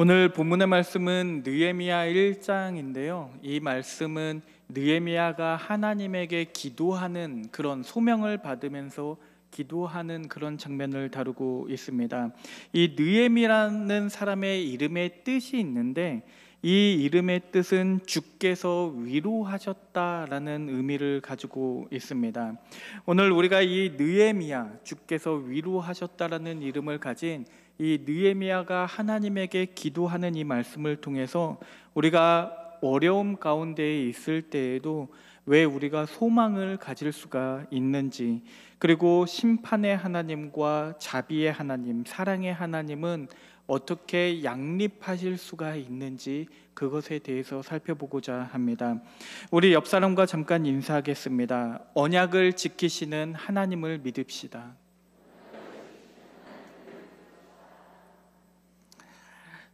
오늘 본문의 말씀은 느헤미야 1장인데요. 이 말씀은 느헤미야가 하나님에게 기도하는 그런 소명을 받으면서 기도하는 그런 장면을 다루고 있습니다. 이 느헤미라는 사람의 이름의 뜻이 있는데 이 이름의 뜻은 주께서 위로하셨다라는 의미를 가지고 있습니다. 오늘 우리가 이 느헤미야, 주께서 위로하셨다라는 이름을 가진 이 느헤미야가 하나님에게 기도하는 이 말씀을 통해서 우리가 어려움 가운데 있을 때에도 왜 우리가 소망을 가질 수가 있는지, 그리고 심판의 하나님과 자비의 하나님, 사랑의 하나님은 어떻게 양립하실 수가 있는지 그것에 대해서 살펴보고자 합니다. 우리 옆 사람과 잠깐 인사하겠습니다. 언약을 지키시는 하나님을 믿읍시다.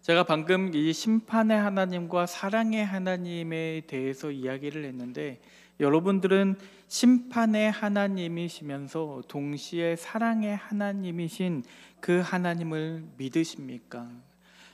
제가 방금 이 심판의 하나님과 사랑의 하나님에 대해서 이야기를 했는데, 여러분들은 심판의 하나님이시면서 동시에 사랑의 하나님이신 그 하나님을 믿으십니까?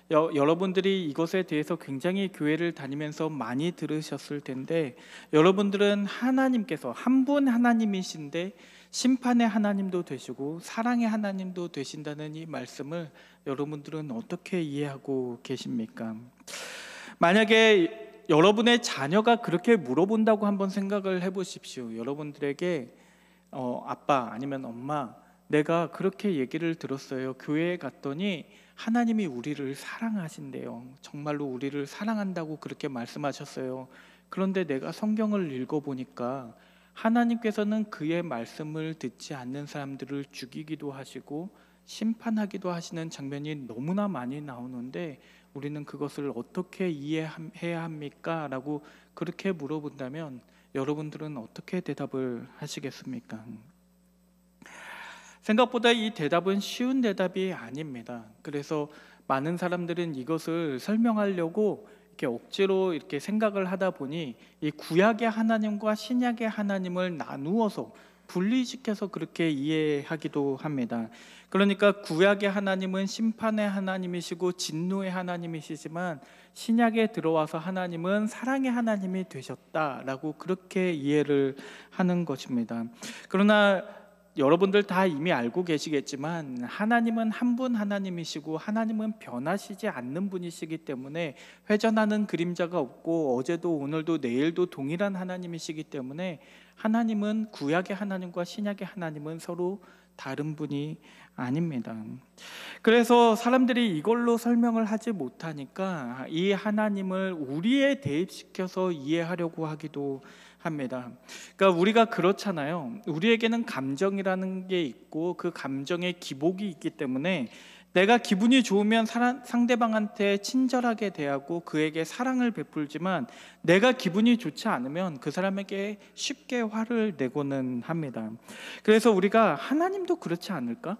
여러분들이 이것에 대해서 굉장히 교회를 다니면서 많이 들으셨을 텐데, 여러분들은 하나님께서 한 분 하나님이신데 심판의 하나님도 되시고 사랑의 하나님도 되신다는 이 말씀을 여러분들은 어떻게 이해하고 계십니까? 만약에 여러분의 자녀가 그렇게 물어본다고 한번 생각을 해보십시오. 여러분들에게 아빠 아니면 엄마, 내가 그렇게 얘기를 들었어요. 교회에 갔더니 하나님이 우리를 사랑하신대요. 정말로 우리를 사랑한다고 그렇게 말씀하셨어요. 그런데 내가 성경을 읽어보니까 하나님께서는 그의 말씀을 듣지 않는 사람들을 죽이기도 하시고 심판하기도 하시는 장면이 너무나 많이 나오는데 우리는 그것을 어떻게 이해해야 합니까? 라고 그렇게 물어본다면 여러분들은 어떻게 대답을 하시겠습니까? 생각보다 이 대답은 쉬운 대답이 아닙니다. 그래서 많은 사람들은 이것을 설명하려고 이렇게 억지로 이렇게 생각을 하다 보니 이 구약의 하나님과 신약의 하나님을 나누어서 분리시켜서 그렇게 이해하기도 합니다. 그러니까 구약의 하나님은 심판의 하나님이시고 진노의 하나님이시지만 신약에 들어와서 하나님은 사랑의 하나님이 되셨다라고 그렇게 이해를 하는 것입니다. 그러나 여러분들 다 이미 알고 계시겠지만 하나님은 한 분 하나님이시고 하나님은 변하시지 않는 분이시기 때문에 회전하는 그림자가 없고 어제도 오늘도 내일도 동일한 하나님이시기 때문에 하나님은 구약의 하나님과 신약의 하나님은 서로 다른 분이 아닙니다. 그래서 사람들이 이걸로 설명을 하지 못하니까 이 하나님을 우리에 대입시켜서 이해하려고 하기도 합니다. 그러니까 우리가 그렇잖아요. 우리에게는 감정이라는 게 있고 그 감정에 기복이 있기 때문에 내가 기분이 좋으면 상대방한테 친절하게 대하고 그에게 사랑을 베풀지만 내가 기분이 좋지 않으면 그 사람에게 쉽게 화를 내고는 합니다. 그래서 우리가 하나님도 그렇지 않을까?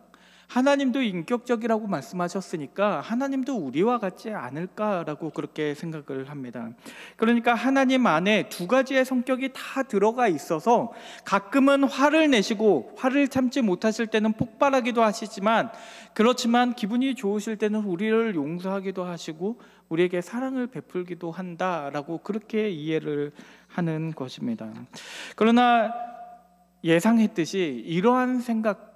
하나님도 인격적이라고 말씀하셨으니까 하나님도 우리와 같지 않을까라고 그렇게 생각을 합니다. 그러니까 하나님 안에 두 가지의 성격이 다 들어가 있어서 가끔은 화를 내시고 화를 참지 못하실 때는 폭발하기도 하시지만, 그렇지만 기분이 좋으실 때는 우리를 용서하기도 하시고 우리에게 사랑을 베풀기도 한다라고 그렇게 이해를 하는 것입니다. 그러나 예상했듯이 이러한 생각도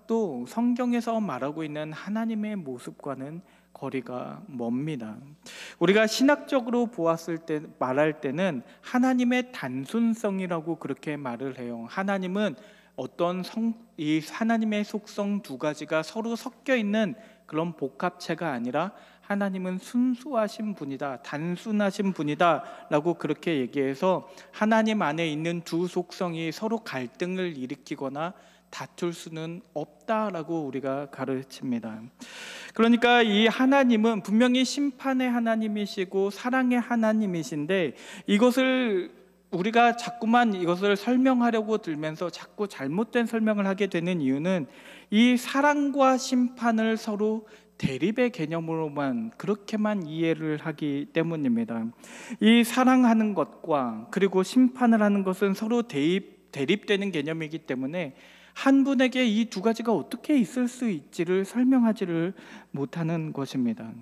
성경에서 말하고 있는 하나님의 모습과는 거리가 멉니다. 우리가 신학적으로 보았을 때 말할 때는 하나님의 단순성이라고 그렇게 말을 해요. 하나님은 이 하나님의 속성 두 가지가 서로 섞여 있는 그런 복합체가 아니라 하나님은 순수하신 분이다, 단순하신 분이다 라고 그렇게 얘기해서 하나님 안에 있는 두 속성이 서로 갈등을 일으키거나 다툴 수는 없다라고 우리가 가르칩니다. 그러니까 이 하나님은 분명히 심판의 하나님이시고 사랑의 하나님이신데, 이것을 우리가 자꾸만 이것을 설명하려고 들면서 자꾸 잘못된 설명을 하게 되는 이유는 이 사랑과 심판을 서로 대립의 개념으로만 그렇게만 이해를 하기 때문입니다. 이 사랑하는 것과 그리고 심판을 하는 것은 서로 대립되는 개념이기 때문에 한 분에게 이 두 가지가 어떻게 있을 수 있지를 설명하지를 못하는 것입니다.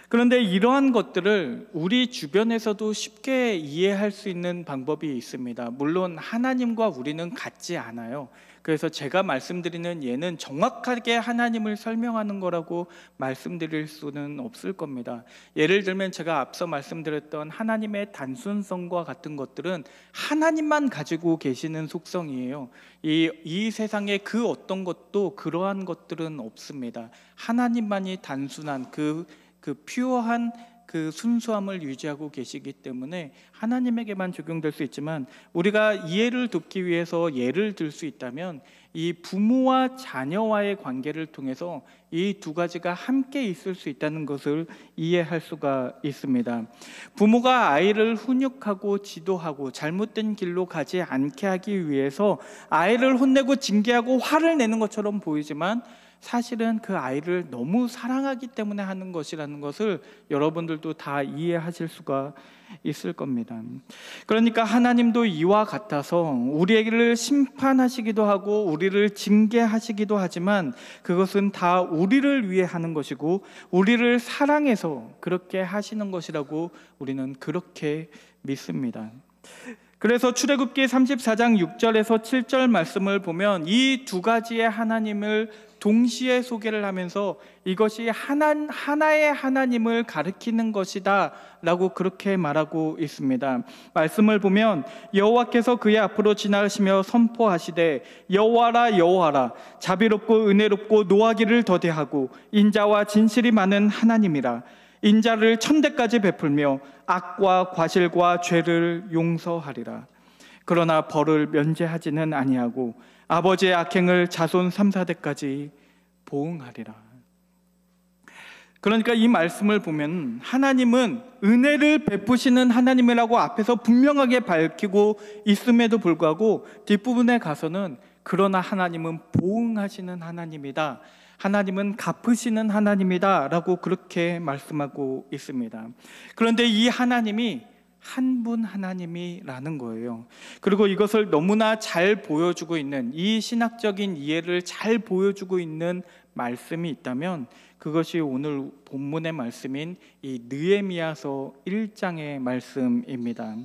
그런데 이러한 것들을 우리 주변에서도 쉽게 이해할 수 있는 방법이 있습니다. 물론 하나님과 우리는 같지 않아요. 그래서 제가 말씀드리는 예는 정확하게 하나님을 설명하는 거라고 말씀드릴 수는 없을 겁니다. 예를 들면 제가 앞서 말씀드렸던 하나님의 단순성과 같은 것들은 하나님만 가지고 계시는 속성이에요. 이 세상에 그 어떤 것도 그러한 것들은 없습니다. 하나님만이 단순한 그 퓨어한 그 순수함을 유지하고 계시기 때문에 하나님에게만 적용될 수 있지만, 우리가 이해를 돕기 위해서 예를 들 수 있다면 이 부모와 자녀와의 관계를 통해서 이 두 가지가 함께 있을 수 있다는 것을 이해할 수가 있습니다. 부모가 아이를 훈육하고 지도하고 잘못된 길로 가지 않게 하기 위해서 아이를 혼내고 징계하고 화를 내는 것처럼 보이지만, 사실은 그 아이를 너무 사랑하기 때문에 하는 것이라는 것을 여러분들도 다 이해하실 수가 있을 겁니다. 그러니까 하나님도 이와 같아서 우리를 심판하시기도 하고 우리를 징계하시기도 하지만, 그것은 다 우리를 위해 하는 것이고 우리를 사랑해서 그렇게 하시는 것이라고 우리는 그렇게 믿습니다. 그래서 출애굽기 34장 6절에서 7절 말씀을 보면 이 두 가지의 하나님을 동시에 소개를 하면서 이것이 하나의 하나님을 가리키는 것이다 라고 그렇게 말하고 있습니다. 말씀을 보면 여호와께서 그의 앞으로 지나가시며 선포하시되 여호와라 여호와라, 자비롭고 은혜롭고 노하기를 더디하고 인자와 진실이 많은 하나님이라. 인자를 천대까지 베풀며 악과 과실과 죄를 용서하리라. 그러나 벌을 면제하지는 아니하고 아버지의 악행을 자손 3, 4대까지 보응하리라. 그러니까 이 말씀을 보면 하나님은 은혜를 베푸시는 하나님이라고 앞에서 분명하게 밝히고 있음에도 불구하고 뒷부분에 가서는 그러나 하나님은 보응하시는 하나님이다, 하나님은 갚으시는 하나님이다 라고 그렇게 말씀하고 있습니다. 그런데 이 하나님이 한 분 하나님이라는 거예요. 그리고 이것을 너무나 잘 보여주고 있는, 이 신학적인 이해를 잘 보여주고 있는 말씀이 있다면 그것이 오늘 본문의 말씀인 이 느헤미야서 1장의 말씀입니다.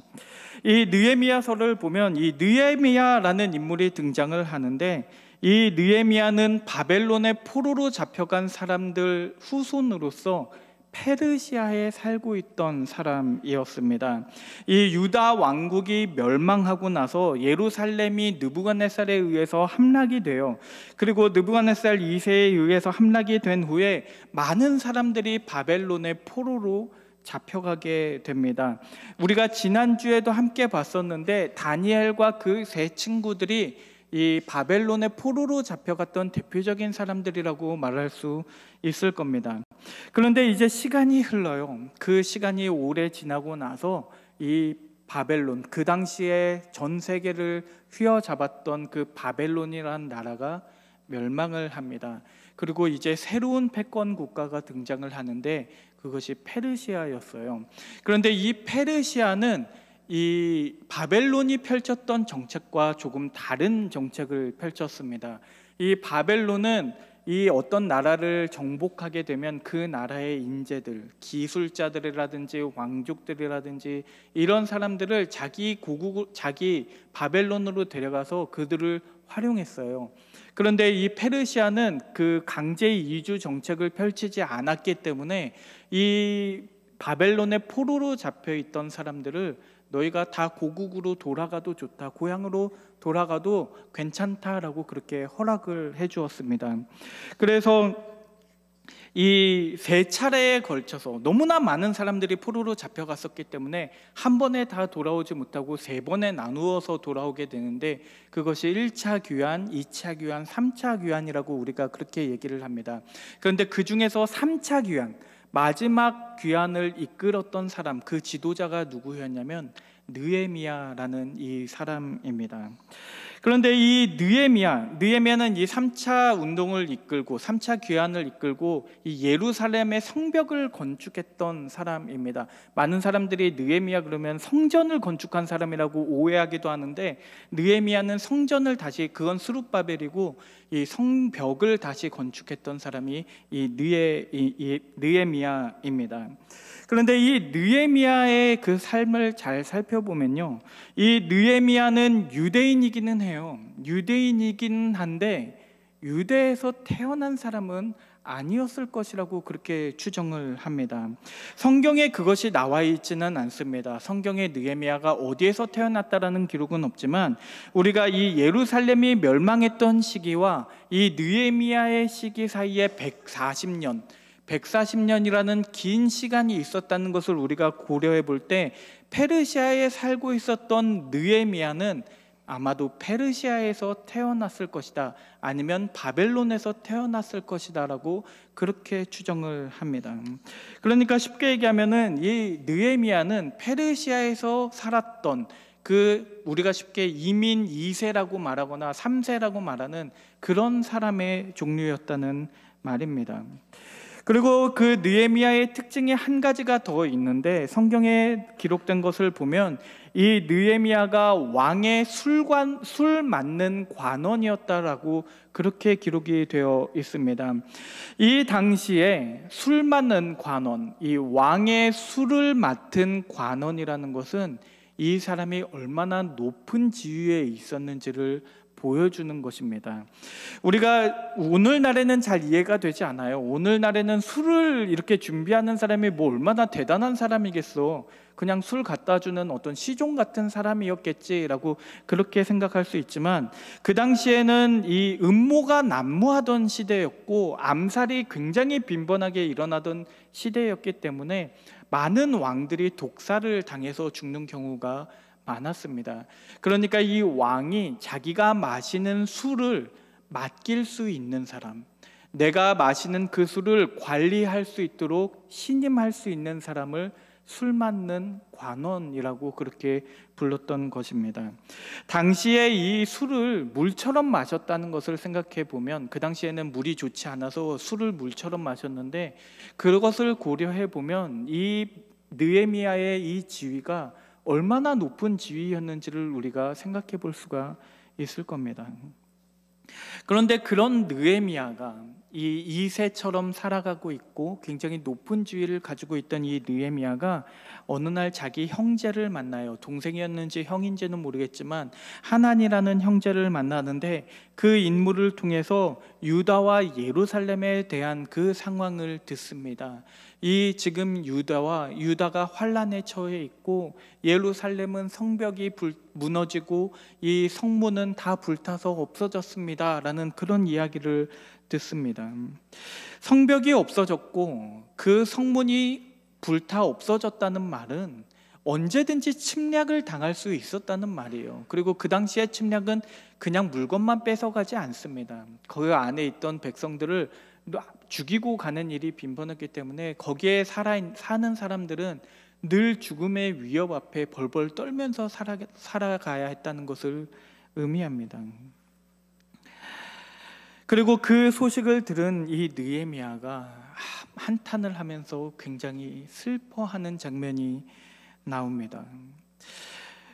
이 느헤미야서를 보면 이 느헤미야라는 인물이 등장을 하는데, 이 느헤미야는 바벨론의 포로로 잡혀간 사람들 후손으로서 페르시아에 살고 있던 사람이었습니다. 이 유다 왕국이 멸망하고 나서 예루살렘이 느부갓네살에 의해서 함락이 돼요. 그리고 느부갓네살 2세에 의해서 함락이 된 후에 많은 사람들이 바벨론의 포로로 잡혀가게 됩니다. 우리가 지난주에도 함께 봤었는데 다니엘과 그 세 친구들이 이 바벨론의 포로로 잡혀갔던 대표적인 사람들이라고 말할 수 있을 겁니다. 그런데 이제 시간이 흘러요. 그 시간이 오래 지나고 나서 이 바벨론, 그 당시에 전 세계를 휘어잡았던 그 바벨론이라는 나라가 멸망을 합니다. 그리고 이제 새로운 패권 국가가 등장을 하는데 그것이 페르시아였어요. 그런데 이 페르시아는 이 바벨론이 펼쳤던 정책과 조금 다른 정책을 펼쳤습니다. 이 바벨론은 이 어떤 나라를 정복하게 되면 그 나라의 인재들, 기술자들이라든지 왕족들이라든지 이런 사람들을 자기 바벨론으로 데려가서 그들을 활용했어요. 그런데 이 페르시아는 그 강제 이주 정책을 펼치지 않았기 때문에 이 바벨론의 포로로 잡혀 있던 사람들을 너희가 다 고국으로 돌아가도 좋다, 고향으로 돌아가도 괜찮다라고 그렇게 허락을 해주었습니다. 그래서 이 세 차례에 걸쳐서 너무나 많은 사람들이 포로로 잡혀갔었기 때문에 한 번에 다 돌아오지 못하고 세 번에 나누어서 돌아오게 되는데, 그것이 1차 귀환, 2차 귀환, 3차 귀환이라고 우리가 그렇게 얘기를 합니다. 그런데 그 중에서 3차 귀환, 마지막 귀환을 이끌었던 사람, 그 지도자가 누구였냐면 느헤미야라는 이 사람입니다. 그런데 이 느헤미야는 이 3차 운동을 이끌고 3차 귀환을 이끌고 이 예루살렘의 성벽을 건축했던 사람입니다. 많은 사람들이 느헤미야 그러면 성전을 건축한 사람이라고 오해하기도 하는데, 느헤미야는 성전을 다시, 그건 스룹바벨이고 이 성벽을 다시 건축했던 사람이 이 느헤미야입니다. 그런데 이 느헤미야의 그 삶을 잘 살펴보면요, 이 느헤미야는 유대인이기는 해요. 유대인이긴 한데 유대에서 태어난 사람은 아니었을 것이라고 그렇게 추정을 합니다. 성경에 그것이 나와 있지는 않습니다. 성경에 느헤미야가 어디에서 태어났다라는 기록은 없지만, 우리가 이 예루살렘이 멸망했던 시기와 이 느헤미야의 시기 사이에 140년이라는 긴 시간이 있었다는 것을 우리가 고려해 볼 때, 페르시아에 살고 있었던 느헤미야는 아마도 페르시아에서 태어났을 것이다, 아니면 바벨론에서 태어났을 것이다 라고 그렇게 추정을 합니다. 그러니까 쉽게 얘기하면은 이 느헤미야는 페르시아에서 살았던, 그 우리가 쉽게 이민 2세라고 말하거나 3세라고 말하는 그런 사람의 종류였다는 말입니다. 그리고 그 느헤미야의 특징이 한 가지가 더 있는데, 성경에 기록된 것을 보면 이 느헤미야가 왕의 술 맡는 관원이었다라고 그렇게 기록이 되어 있습니다. 이 당시에 술 맡는 관원, 이 왕의 술을 맡은 관원이라는 것은 이 사람이 얼마나 높은 지위에 있었는지를 보여주는 것입니다. 우리가 오늘날에는 잘 이해가 되지 않아요. 오늘날에는 술을 이렇게 준비하는 사람이 뭐 얼마나 대단한 사람이겠어, 그냥 술 갖다 주는 어떤 시종 같은 사람이었겠지라고 그렇게 생각할 수 있지만, 그 당시에는 이 음모가 난무하던 시대였고 암살이 굉장히 빈번하게 일어나던 시대였기 때문에 많은 왕들이 독사를 당해서 죽는 경우가 많았습니다. 그러니까 이 왕이 자기가 마시는 술을 맡길 수 있는 사람, 내가 마시는 그 술을 관리할 수 있도록 신임할 수 있는 사람을 술 맡는 관원이라고 그렇게 불렀던 것입니다. 당시에 이 술을 물처럼 마셨다는 것을 생각해 보면, 그 당시에는 물이 좋지 않아서 술을 물처럼 마셨는데, 그것을 고려해 보면 이 느헤미야의 이 지위가 얼마나 높은 지위였는지를 우리가 생각해 볼 수가 있을 겁니다. 그런데 그런 느헤미야가 이 2세처럼 살아가고 있고 굉장히 높은 지위를 가지고 있던 이 느헤미야가 어느 날 자기 형제를 만나요. 동생이었는지 형인지는 모르겠지만 하난이라는 형제를 만나는데, 그 인물을 통해서 유다와 예루살렘에 대한 그 상황을 듣습니다. 이 지금 유다가 환란에 처해 있고, 예루살렘은 성벽이 무너지고 이 성문은 다 불타서 없어졌습니다 라는 그런 이야기를 듣습니다. 성벽이 없어졌고 그 성문이 불타 없어졌다는 말은 언제든지 침략을 당할 수 있었다는 말이에요. 그리고 그 당시의 침략은 그냥 물건만 뺏어가지 않습니다. 그 안에 있던 백성들을 죽이고 가는 일이 빈번했기 때문에 거기에 사는 사람들은 늘 죽음의 위협 앞에 벌벌 떨면서 살아가야 했다는 것을 의미합니다. 그리고 그 소식을 들은 이 느헤미야가 한탄을 하면서 굉장히 슬퍼하는 장면이 나옵니다.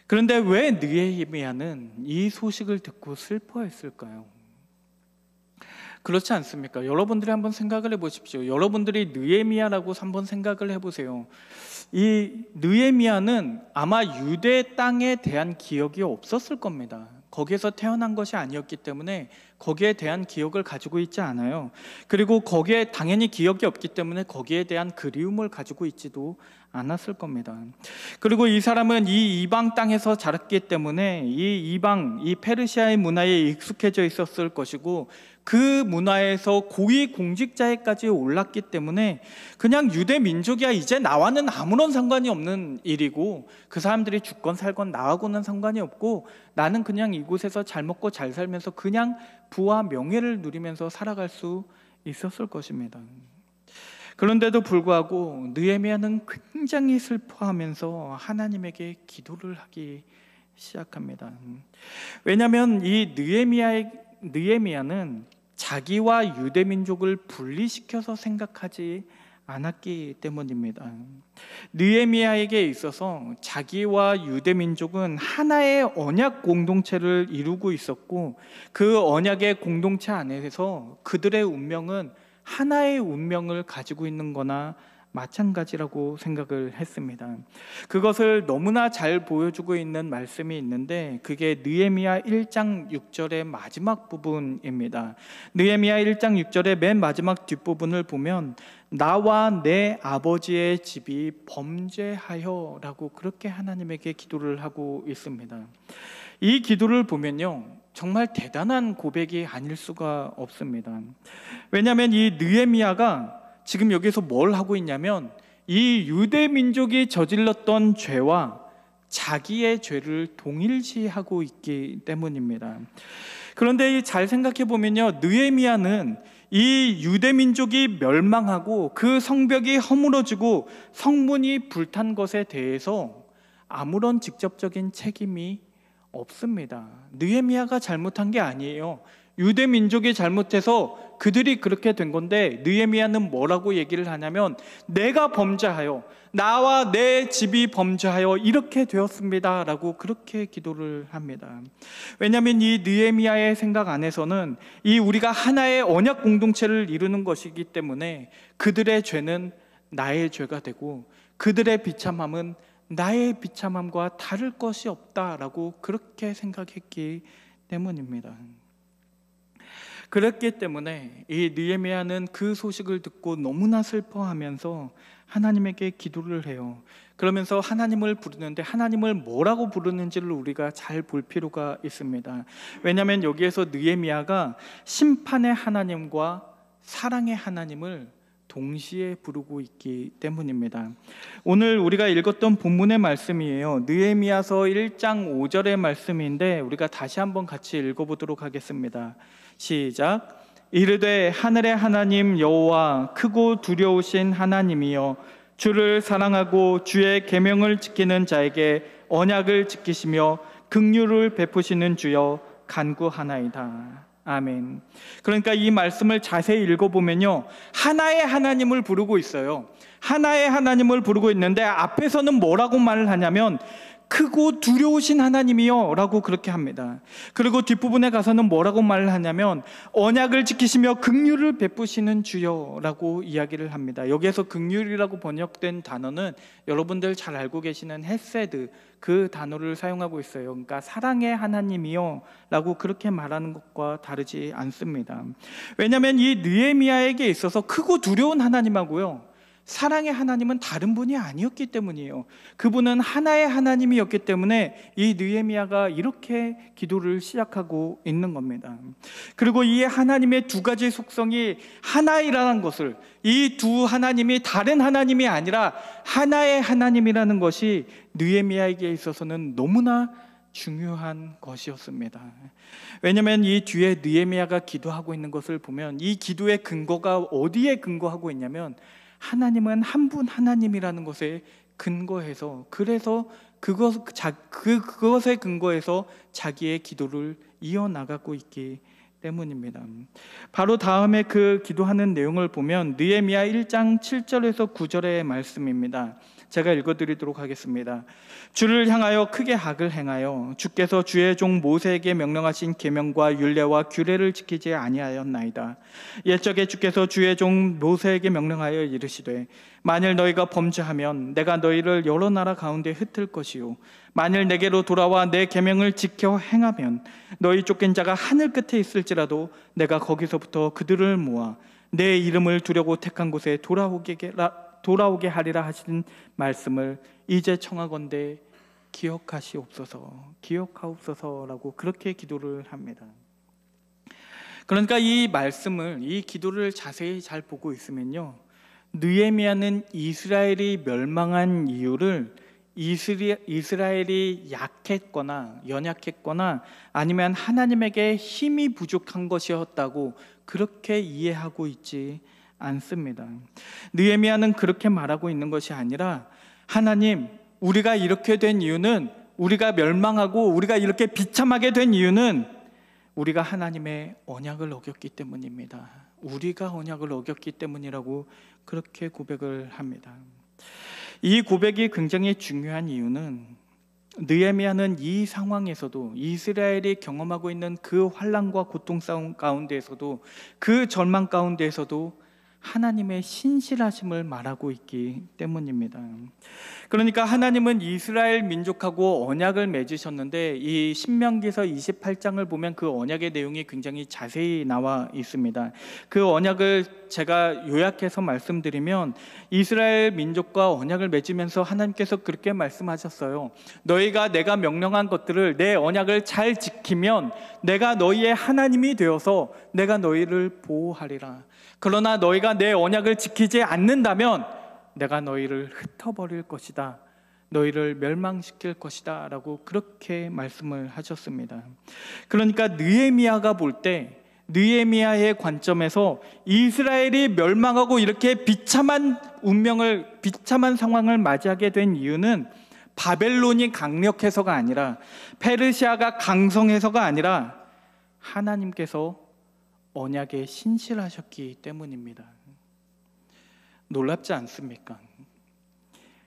그런데 왜 느헤미야는 이 소식을 듣고 슬퍼했을까요? 그렇지 않습니까? 여러분들이 한번 생각을 해보십시오. 여러분들이 느헤미야라고 한번 생각을 해보세요. 이 느헤미야는 아마 유대 땅에 대한 기억이 없었을 겁니다. 거기에서 태어난 것이 아니었기 때문에 거기에 대한 기억을 가지고 있지 않아요. 그리고 거기에 당연히 기억이 없기 때문에 거기에 대한 그리움을 가지고 있지도 않았을 겁니다. 그리고 이 사람은 이 이방 땅에서 자랐기 때문에 이 페르시아의 문화에 익숙해져 있었을 것이고, 그 문화에서 고위 공직자에까지 올랐기 때문에 그냥 유대 민족이야, 이제 나와는 아무런 상관이 없는 일이고, 그 사람들이 죽건 살건 나하고는 상관이 없고, 나는 그냥 이곳에서 잘 먹고 잘 살면서 그냥 부와 명예를 누리면서 살아갈 수 있었을 것입니다. 그런데도 불구하고 느헤미야는 굉장히 슬퍼하면서 하나님에게 기도를 하기 시작합니다. 왜냐하면 이 느헤미야는 자기와 유대 민족을 분리시켜서 생각하지 않았기 때문입니다. 느헤미야에게 있어서 자기와 유대 민족은 하나의 언약 공동체를 이루고 있었고, 그 언약의 공동체 안에서 그들의 운명은 하나의 운명을 가지고 있는 거나 마찬가지라고 생각을 했습니다. 그것을 너무나 잘 보여주고 있는 말씀이 있는데, 그게 느헤미야 1장 6절의 마지막 부분입니다. 느헤미야 1장 6절의 맨 마지막 뒷부분을 보면 나와 내 아버지의 집이 범죄하여 라고 그렇게 하나님에게 기도를 하고 있습니다. 이 기도를 보면요, 정말 대단한 고백이 아닐 수가 없습니다. 왜냐하면 이 느헤미야가 지금 여기서 뭘 하고 있냐면, 이 유대 민족이 저질렀던 죄와 자기의 죄를 동일시하고 있기 때문입니다. 그런데 잘 생각해 보면요, 느헤미야는 이 유대 민족이 멸망하고 그 성벽이 허물어지고 성문이 불탄 것에 대해서 아무런 직접적인 책임이 없습니다. 느헤미야가 잘못한 게 아니에요. 유대 민족이 잘못해서 그들이 그렇게 된 건데, 느헤미야는 뭐라고 얘기를 하냐면 내가 범죄하여, 나와 내 집이 범죄하여 이렇게 되었습니다 라고 그렇게 기도를 합니다. 왜냐하면 이 느헤미야의 생각 안에서는 이 우리가 하나의 언약 공동체를 이루는 것이기 때문에 그들의 죄는 나의 죄가 되고 그들의 비참함은 나의 비참함과 다를 것이 없다라고 그렇게 생각했기 때문입니다. 그렇기 때문에 이 느헤미야는 그 소식을 듣고 너무나 슬퍼하면서 하나님에게 기도를 해요. 그러면서 하나님을 부르는데, 하나님을 뭐라고 부르는지를 우리가 잘 볼 필요가 있습니다. 왜냐하면 여기에서 느헤미야가 심판의 하나님과 사랑의 하나님을 동시에 부르고 있기 때문입니다. 오늘 우리가 읽었던 본문의 말씀이에요. 느헤미야서 1장 5절의 말씀인데 우리가 다시 한번 같이 읽어보도록 하겠습니다. 시작. 이르되 하늘의 하나님 여호와 크고 두려우신 하나님이여, 주를 사랑하고 주의 계명을 지키는 자에게 언약을 지키시며 긍휼을 베푸시는 주여 간구하나이다. 아멘. 그러니까 이 말씀을 자세히 읽어보면요, 하나의 하나님을 부르고 있어요. 하나의 하나님을 부르고 있는데 앞에서는 뭐라고 말을 하냐면 크고 두려우신 하나님이요 라고 그렇게 합니다. 그리고 뒷부분에 가서는 뭐라고 말을 하냐면 언약을 지키시며 긍휼을 베푸시는 주여 라고 이야기를 합니다. 여기에서 긍휼이라고 번역된 단어는 여러분들 잘 알고 계시는 헤세드, 그 단어를 사용하고 있어요. 그러니까 사랑의 하나님이요 라고 그렇게 말하는 것과 다르지 않습니다. 왜냐하면 이 느헤미야에게 있어서 크고 두려운 하나님하고요, 사랑의 하나님은 다른 분이 아니었기 때문이에요. 그분은 하나의 하나님이었기 때문에 이 느헤미야가 이렇게 기도를 시작하고 있는 겁니다. 그리고 이 하나님의 두 가지 속성이 하나이라는 것을, 이 두 하나님이 다른 하나님이 아니라 하나의 하나님이라는 것이 느헤미야에게 있어서는 너무나 중요한 것이었습니다. 왜냐하면 이 뒤에 느헤미야가 기도하고 있는 것을 보면 이 기도의 근거가 어디에 근거하고 있냐면 하나님은 한 분 하나님이라는 것에 근거해서, 그래서 그것에 근거해서 자기의 기도를 이어나가고 있기 때문입니다. 바로 다음에 그 기도하는 내용을 보면 느헤미야 1장 7절에서 9절의 말씀입니다. 제가 읽어드리도록 하겠습니다. 주를 향하여 크게 악을 행하여 주께서 주의 종 모세에게 명령하신 계명과 율례와 규례를 지키지 아니하였나이다. 옛적에 주께서 주의 종 모세에게 명령하여 이르시되 만일 너희가 범죄하면 내가 너희를 여러 나라 가운데 흩을 것이요 만일 내게로 돌아와 내 계명을 지켜 행하면 너희 쫓긴 자가 하늘 끝에 있을지라도 내가 거기서부터 그들을 모아 내 이름을 두려고 택한 곳에 돌아오게 하리라 하신 말씀을 이제 청하건대 기억하옵소서라고 그렇게 기도를 합니다. 그러니까 이 말씀을, 이 기도를 자세히 잘 보고 있으면요, 느헤미야는 이스라엘이 멸망한 이유를 이스라엘이 약했거나 연약했거나 아니면 하나님에게 힘이 부족한 것이었다고 그렇게 이해하고 있지 않습니다. 느헤미야는 그렇게 말하고 있는 것이 아니라, 하나님, 우리가 이렇게 된 이유는 우리가 멸망하고 우리가 이렇게 비참하게 된 이유는 우리가 하나님의 언약을 어겼기 때문입니다. 우리가 언약을 어겼기 때문이라고 그렇게 고백을 합니다. 이 고백이 굉장히 중요한 이유는 느헤미야는 이 상황에서도, 이스라엘이 경험하고 있는 그 환난과 고통 싸움 가운데에서도, 그 절망 가운데에서도 하나님의 신실하심을 말하고 있기 때문입니다. 그러니까 하나님은 이스라엘 민족하고 언약을 맺으셨는데, 이 신명기서 28장을 보면 그 언약의 내용이 굉장히 자세히 나와 있습니다. 그 언약을 제가 요약해서 말씀드리면, 이스라엘 민족과 언약을 맺으면서 하나님께서 그렇게 말씀하셨어요. 너희가 내가 명령한 것들을, 내 언약을 잘 지키면 내가 너희의 하나님이 되어서 내가 너희를 보호하리라. 그러나 너희가 내 언약을 지키지 않는다면 내가 너희를 흩어버릴 것이다, 너희를 멸망시킬 것이다 라고 그렇게 말씀을 하셨습니다. 그러니까 느헤미야가 볼 때, 느헤미야의 관점에서 이스라엘이 멸망하고 이렇게 비참한 운명을, 비참한 상황을 맞이하게 된 이유는 바벨론이 강력해서가 아니라, 페르시아가 강성해서가 아니라 하나님께서 언약에 신실하셨기 때문입니다. 놀랍지 않습니까?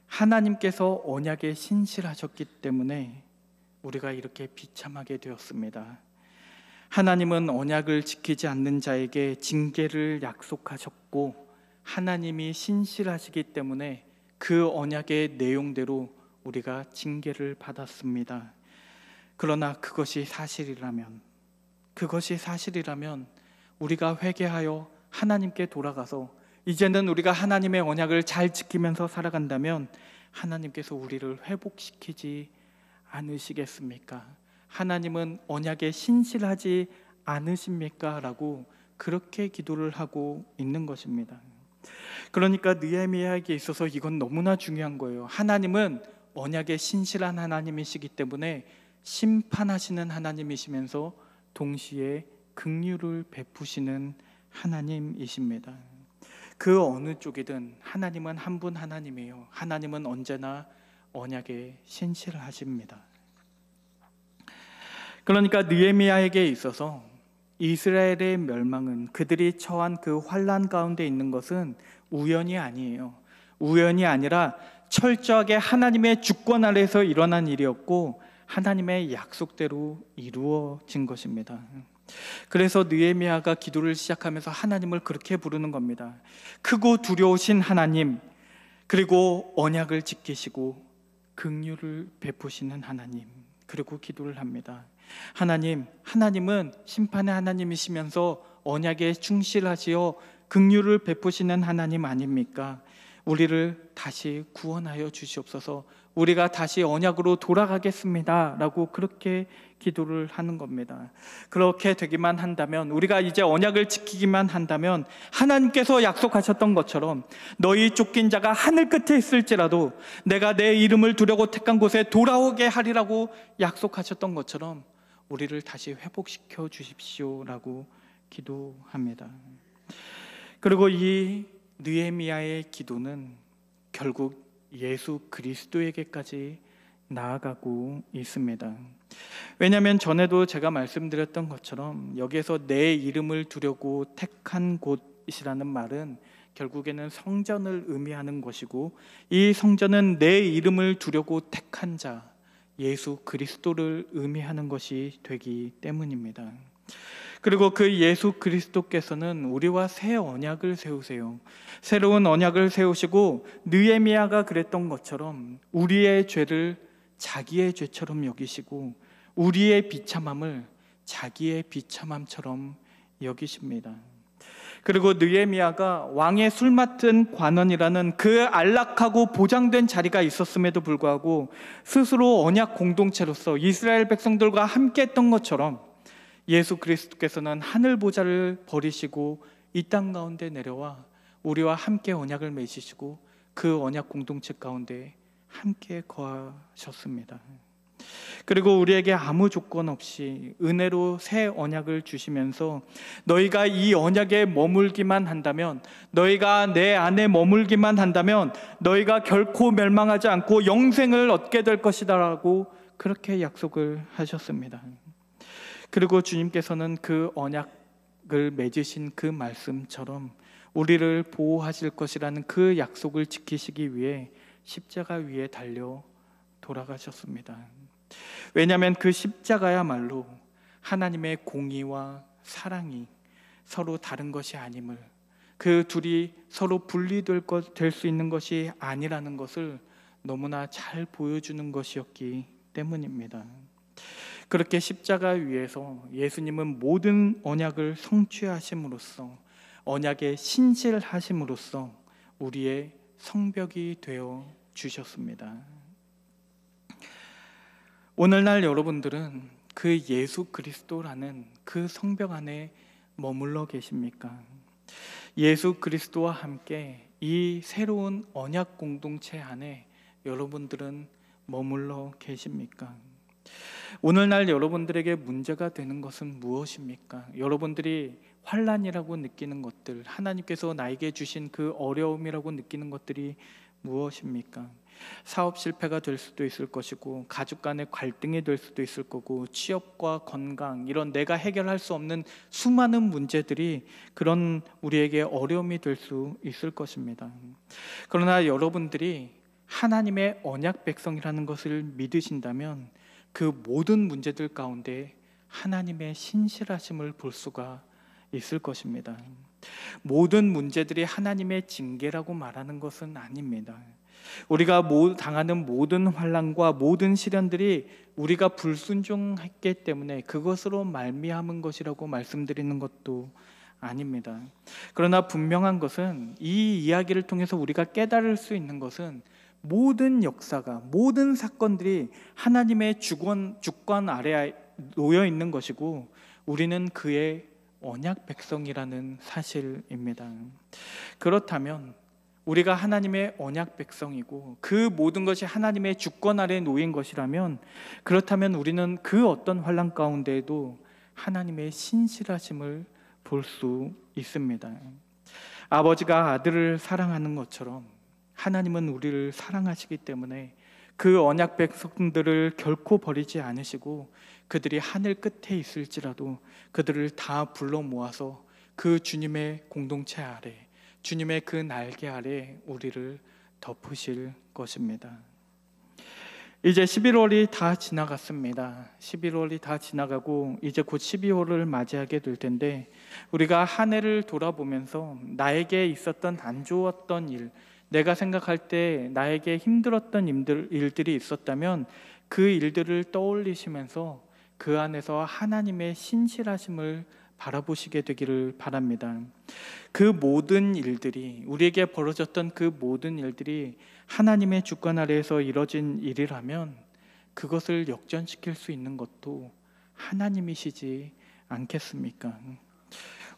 하나님께서 언약에 신실하셨기 때문에 우리가 이렇게 비참하게 되었습니다. 하나님은 언약을 지키지 않는 자에게 징계를 약속하셨고, 하나님이 신실하시기 때문에 그 언약의 내용대로 우리가 징계를 받았습니다. 그러나 그것이 사실이라면 우리가 회개하여 하나님께 돌아가서 이제는 우리가 하나님의 언약을 잘 지키면서 살아간다면 하나님께서 우리를 회복시키지 않으시겠습니까? 하나님은 언약에 신실하지 않으십니까? 라고 그렇게 기도를 하고 있는 것입니다. 그러니까 느헤미야에게 있어서 이건 너무나 중요한 거예요. 하나님은 언약에 신실한 하나님이시기 때문에 심판하시는 하나님이시면서 동시에 긍휼을 베푸시는 하나님이십니다. 그 어느 쪽이든 하나님은 한 분 하나님이에요. 하나님은 언제나 언약에 신실하십니다. 그러니까 느헤미야에게 있어서 이스라엘의 멸망은, 그들이 처한 그 환난 가운데 있는 것은 우연이 아니에요. 우연이 아니라 철저하게 하나님의 주권 아래에서 일어난 일이었고, 하나님의 약속대로 이루어진 것입니다. 그래서 느헤미야가 기도를 시작하면서 하나님을 그렇게 부르는 겁니다. 크고 두려우신 하나님, 그리고 언약을 지키시고 긍휼을 베푸시는 하나님, 그리고 기도를 합니다. 하나님은 심판의 하나님이시면서 언약에 충실하시어 긍휼을 베푸시는 하나님 아닙니까? 우리를 다시 구원하여 주시옵소서, 우리가 다시 언약으로 돌아가겠습니다 라고 그렇게 기도를 하는 겁니다. 그렇게 되기만 한다면, 우리가 이제 언약을 지키기만 한다면 하나님께서 약속하셨던 것처럼 너희 쫓긴 자가 하늘 끝에 있을지라도 내가 내 이름을 두려고 택한 곳에 돌아오게 하리라고 약속하셨던 것처럼 우리를 다시 회복시켜 주십시오 라고 기도합니다. 그리고 이 느헤미야의 기도는 결국 예수 그리스도에게까지 나아가고 있습니다. 왜냐하면 전에도 제가 말씀드렸던 것처럼 여기에서 내 이름을 두려고 택한 곳이라는 말은 결국에는 성전을 의미하는 것이고, 이 성전은 내 이름을 두려고 택한 자, 예수 그리스도를 의미하는 것이 되기 때문입니다. 그리고 그 예수 그리스도께서는 우리와 새 언약을 세우세요. 새로운 언약을 세우시고, 느헤미야가 그랬던 것처럼 우리의 죄를 자기의 죄처럼 여기시고 우리의 비참함을 자기의 비참함처럼 여기십니다. 그리고 느헤미야가 왕의 술 맡은 관원이라는 그 안락하고 보장된 자리가 있었음에도 불구하고 스스로 언약 공동체로서 이스라엘 백성들과 함께 했던 것처럼 예수 그리스도께서는 하늘 보좌를 버리시고 이 땅 가운데 내려와 우리와 함께 언약을 맺으시고 그 언약 공동체 가운데 함께 거하셨습니다. 그리고 우리에게 아무 조건 없이 은혜로 새 언약을 주시면서 너희가 이 언약에 머물기만 한다면, 너희가 내 안에 머물기만 한다면 너희가 결코 멸망하지 않고 영생을 얻게 될 것이다 라고 그렇게 약속을 하셨습니다. 그리고 주님께서는 그 언약을 맺으신 그 말씀처럼 우리를 보호하실 것이라는 그 약속을 지키시기 위해 십자가 위에 달려 돌아가셨습니다. 왜냐하면 그 십자가야말로 하나님의 공의와 사랑이 서로 다른 것이 아님을, 그 둘이 서로 분리될 수 있는 것이 아니라는 것을 너무나 잘 보여주는 것이었기 때문입니다. 그렇게 십자가 위에서 예수님은 모든 언약을 성취하심으로써, 언약에 신실하심으로써 우리의 성벽이 되어 주셨습니다. 오늘날 여러분들은 그 예수 그리스도라는 그 성벽 안에 머물러 계십니까? 예수 그리스도와 함께 이 새로운 언약 공동체 안에 여러분들은 머물러 계십니까? 오늘날 여러분들에게 문제가 되는 것은 무엇입니까? 여러분들이 환난이라고 느끼는 것들, 하나님께서 나에게 주신 그 어려움이라고 느끼는 것들이 무엇입니까? 사업 실패가 될 수도 있을 것이고, 가족 간의 갈등이 될 수도 있을 거고, 취업과 건강, 이런 내가 해결할 수 없는 수많은 문제들이 그런 우리에게 어려움이 될 수 있을 것입니다. 그러나 여러분들이 하나님의 언약 백성이라는 것을 믿으신다면 그 모든 문제들 가운데 하나님의 신실하심을 볼 수가 있을 것입니다. 모든 문제들이 하나님의 징계라고 말하는 것은 아닙니다. 우리가 당하는 모든 환난과 모든 시련들이 우리가 불순종했기 때문에 그것으로 말미암은 것이라고 말씀드리는 것도 아닙니다. 그러나 분명한 것은, 이 이야기를 통해서 우리가 깨달을 수 있는 것은, 모든 역사가, 모든 사건들이 하나님의 주권 아래에 놓여 있는 것이고 우리는 그의 언약 백성이라는 사실입니다. 그렇다면 우리가 하나님의 언약 백성이고 그 모든 것이 하나님의 주권 아래에 놓인 것이라면, 그렇다면 우리는 그 어떤 환난 가운데에도 하나님의 신실하심을 볼 수 있습니다. 아버지가 아들을 사랑하는 것처럼 하나님은 우리를 사랑하시기 때문에 그 언약 백성들을 결코 버리지 않으시고, 그들이 하늘 끝에 있을지라도 그들을 다 불러 모아서 그 주님의 공동체 아래, 주님의 그 날개 아래 우리를 덮으실 것입니다. 이제 11월이 다 지나갔습니다. 11월이 다 지나가고 이제 곧 12월을 맞이하게 될 텐데, 우리가 한 해를 돌아보면서 나에게 있었던 안 좋았던 일, 내가 생각할 때 나에게 힘들었던 일들이 있었다면 그 일들을 떠올리시면서 그 안에서 하나님의 신실하심을 바라보시게 되기를 바랍니다. 그 모든 일들이, 우리에게 벌어졌던 그 모든 일들이 하나님의 주권 아래에서 이뤄진 일이라면 그것을 역전시킬 수 있는 것도 하나님이시지 않겠습니까?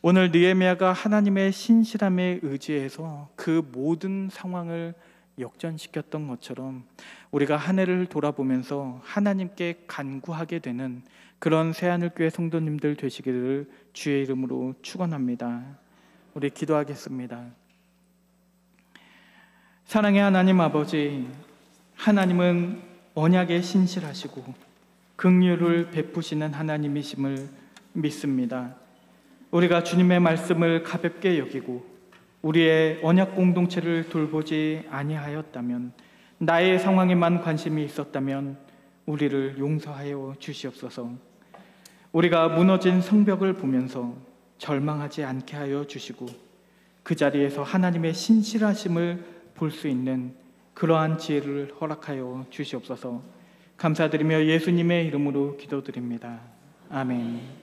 오늘 느헤미야가 하나님의 신실함에 의지해서 그 모든 상황을 역전시켰던 것처럼 우리가 한 해를 돌아보면서 하나님께 간구하게 되는 그런 새하늘교회 성도님들 되시기를 주의 이름으로 축원합니다. 우리 기도하겠습니다. 사랑의 하나님 아버지, 하나님은 언약에 신실하시고 긍휼을 베푸시는 하나님이심을 믿습니다. 우리가 주님의 말씀을 가볍게 여기고 우리의 언약 공동체를 돌보지 아니하였다면, 나의 상황에만 관심이 있었다면 우리를 용서하여 주시옵소서. 우리가 무너진 성벽을 보면서 절망하지 않게 하여 주시고 그 자리에서 하나님의 신실하심을 볼 수 있는 그러한 지혜를 허락하여 주시옵소서. 감사드리며 예수님의 이름으로 기도드립니다. 아멘.